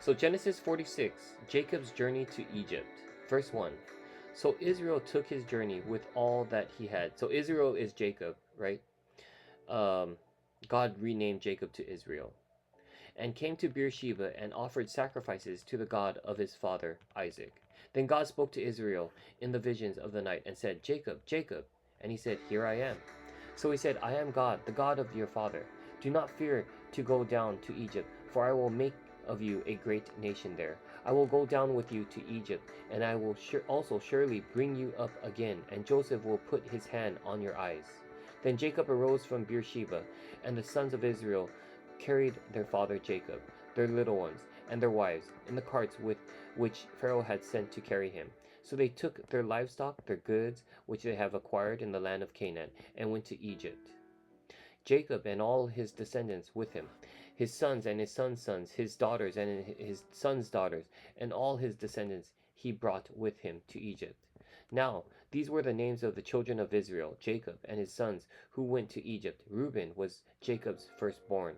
So Genesis 46, Jacob's journey to Egypt. Verse 1. So Israel took his journey with all that he had. So Israel is Jacob, right? Um, God renamed Jacob to Israel. And came to Beersheba and offered sacrifices to the God of his father Isaac. Then God spoke to Israel in the visions of the night and said, Jacob, Jacob. And he said, Here I am. So he said, I am God, the God of your father. Do not fear to go down to Egypt, for I will make of you a great nation there. I will go down with you to Egypt, and I will also surely bring you up again, and Joseph will put his hand on your eyes. Then Jacob arose from Beersheba, and the sons of Israel carried their father Jacob, their little ones, and their wives, in the carts with which Pharaoh had sent to carry him. So they took their livestock, their goods, which they have acquired in the land of Canaan, and went to Egypt. Jacob and all his descendants with him, his sons and his sons' sons, his daughters and his sons' daughters, and all his descendants he brought with him to Egypt. Now, these were the names of the children of Israel, Jacob and his sons, who went to Egypt. Reuben was Jacob's firstborn.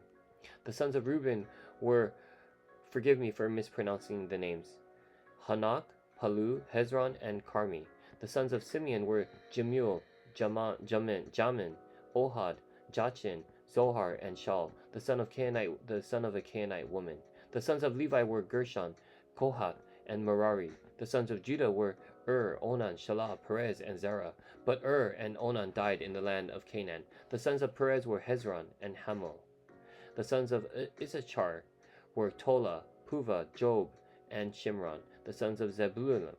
The sons of Reuben were, forgive me for mispronouncing the names, Hanak, Palu, Hezron, and Carmi. The sons of Simeon were Jemuel, Jamin, Ohad, Jachin, Zohar, and Shaul, the son of a Canaanite woman. The sons of Levi were Gershon, Kohath, and Merari. The sons of Judah were Onan, Shelah, Perez, and Zerah. But and Onan died in the land of Canaan. The sons of Perez were Hezron and Hamul. The sons of Issachar were Tola, Puva, Job, and Shimron. The sons of Zebulun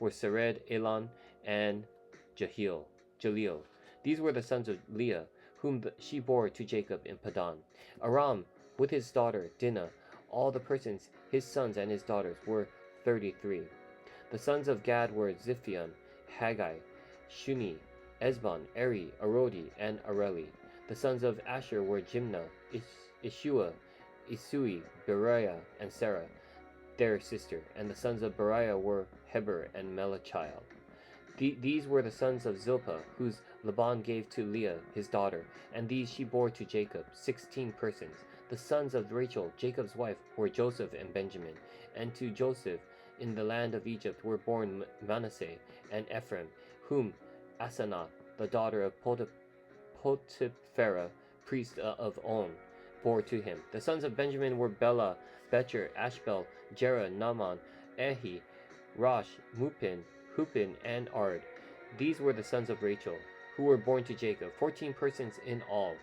were Sered, Elon, and Jaleel. These were the sons of Leah, whom she bore to Jacob in Padan. Aram, with his daughter Dinah, all the persons, his sons and his daughters, were 33. The sons of Gad were Ziphion, Haggai, Shuni, Esbon, Eri, Arodi, and Areli. The sons of Asher were Jimnah, Ishua, Isui, Beriah, and Sarah, their sister. And the sons of Beriah were Heber and Melachiel. These were the sons of Zilpah, whose Laban gave to Leah his daughter, and these she bore to Jacob, 16 persons. The sons of Rachel, Jacob's wife, were Joseph and Benjamin. And to Joseph in the land of Egypt were born Manasseh and Ephraim, whom Asenath, the daughter of Potipharah, priest of On, bore to him. The sons of Benjamin were Bela, Becher, Ashbel, Jerah, Naaman, Ehi, Rosh, Mupin, Hupin, and Ard. These were the sons of Rachel, who were born to Jacob, 14 persons in all.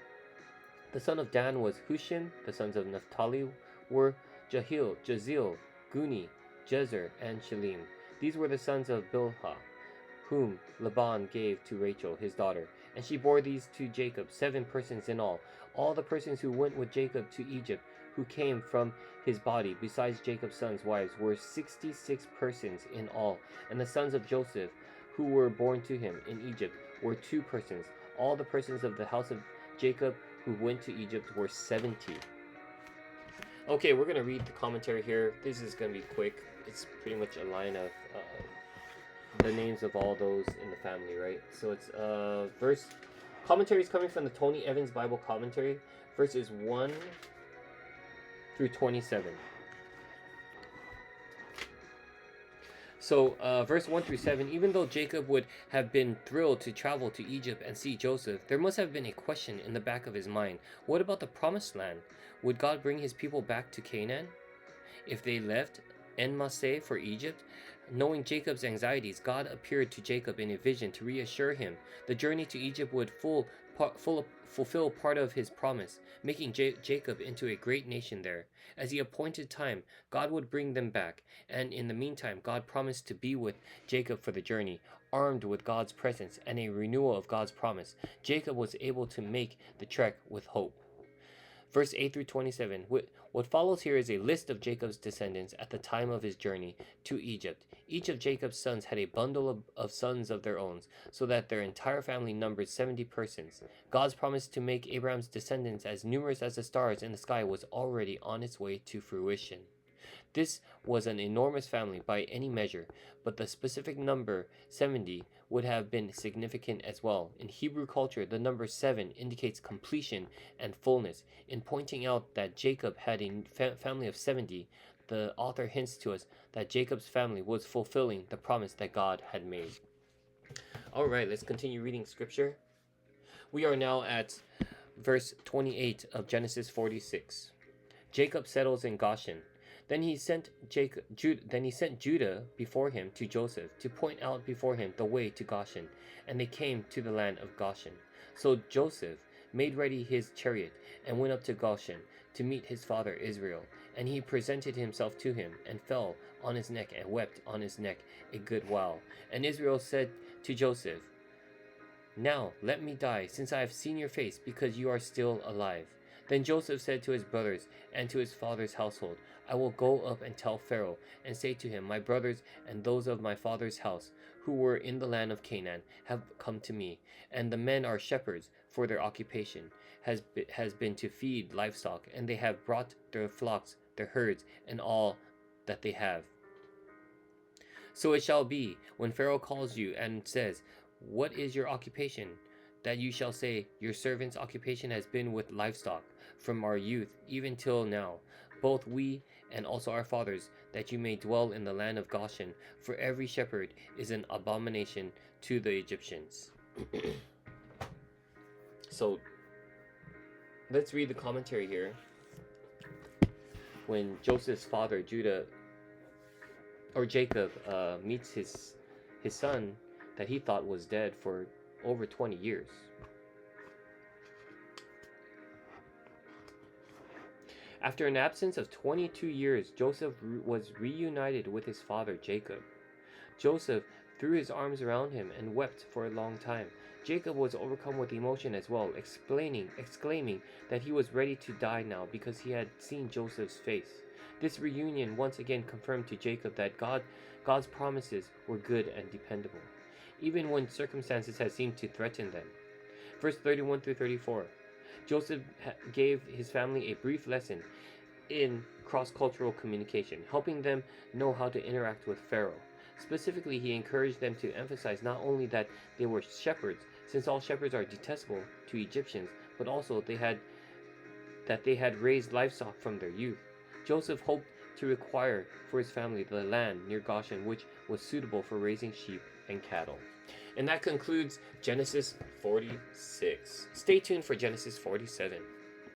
The son of Dan was Hushim. The sons of Naphtali were Jazil, Guni, Jezer, and Shalim. These were the sons of Bilhah, whom Laban gave to Rachel his daughter, and she bore these to Jacob, 7 persons in all. All the persons who went with Jacob to Egypt, who came from his body, besides Jacob's sons' wives, were 66 persons in all. And the sons of Joseph, who were born to him in Egypt, were 2 persons. All the persons of the house of Jacob who went to Egypt were 70. Okay, we're going to read the commentary here. This is going to be quick. It's pretty much a line of the names of all those in the family, right? So it's verse commentary is coming from the Tony Evans Bible Commentary, verses 1 through 27. So, verse 1 through 7, even though Jacob would have been thrilled to travel to Egypt and see Joseph, there must have been a question in the back of his mind. What about the promised land? Would God bring his people back to Canaan if they left En Masseh for Egypt? Knowing Jacob's anxieties, God appeared to Jacob in a vision to reassure him the journey to Egypt would fulfill part of his promise, making Jacob into a great nation there. As the appointed time, God would bring them back, and in the meantime, God promised to be with Jacob for the journey. Armed with God's presence and a renewal of God's promise, Jacob was able to make the trek with hope. Verse 8 through 27. What follows here is a list of Jacob's descendants at the time of his journey to Egypt. Each of Jacob's sons had a bundle of sons of their own, so that their entire family numbered 70 persons. God's promise to make Abraham's descendants as numerous as the stars in the sky was already on its way to fruition. This was an enormous family by any measure, but the specific number 70 would have been significant as well. In Hebrew culture, the number 7 indicates completion and fullness. In pointing out that Jacob had a family of 70, the author hints to us that Jacob's family was fulfilling the promise that God had made. All right, let's continue reading scripture. We are now at verse 28 of Genesis 46. Jacob settles in Goshen. Then he sent Judah before him to Joseph to point out before him the way to Goshen, and they came to the land of Goshen. So Joseph made ready his chariot and went up to Goshen to meet his father Israel. And he presented himself to him and fell on his neck and wept on his neck a good while. And Israel said to Joseph, "Now let me die, since I have seen your face, because you are still alive." Then Joseph said to his brothers and to his father's household, "I will go up and tell Pharaoh, and say to him, My brothers and those of my father's house, who were in the land of Canaan, have come to me, and the men are shepherds, for their occupation has been to feed livestock, and they have brought their flocks, their herds, and all that they have. So it shall be, when Pharaoh calls you and says, What is your occupation? That you shall say, Your servant's occupation has been with livestock, from our youth even till now, both we and also our fathers, that you may dwell in the land of Goshen, for every shepherd is an abomination to the Egyptians." So, let's read the commentary here. When Joseph's father, Jacob, meets his son that he thought was dead for over 20 years. After an absence of 22 years, Joseph was reunited with his father Jacob. Joseph threw his arms around him and wept for a long time. Jacob was overcome with emotion as well, exclaiming that he was ready to die now because he had seen Joseph's face. This reunion once again confirmed to Jacob that God's promises were good and dependable, even when circumstances had seemed to threaten them. Verse 31 through 34. Joseph gave his family a brief lesson in cross-cultural communication, helping them know how to interact with Pharaoh. Specifically, he encouraged them to emphasize not only that they were shepherds, since all shepherds are detestable to Egyptians, but also that they had raised livestock from their youth. Joseph hoped to acquire for his family the land near Goshen, which was suitable for raising sheep and cattle. And that concludes Genesis 46. Stay tuned for Genesis 47.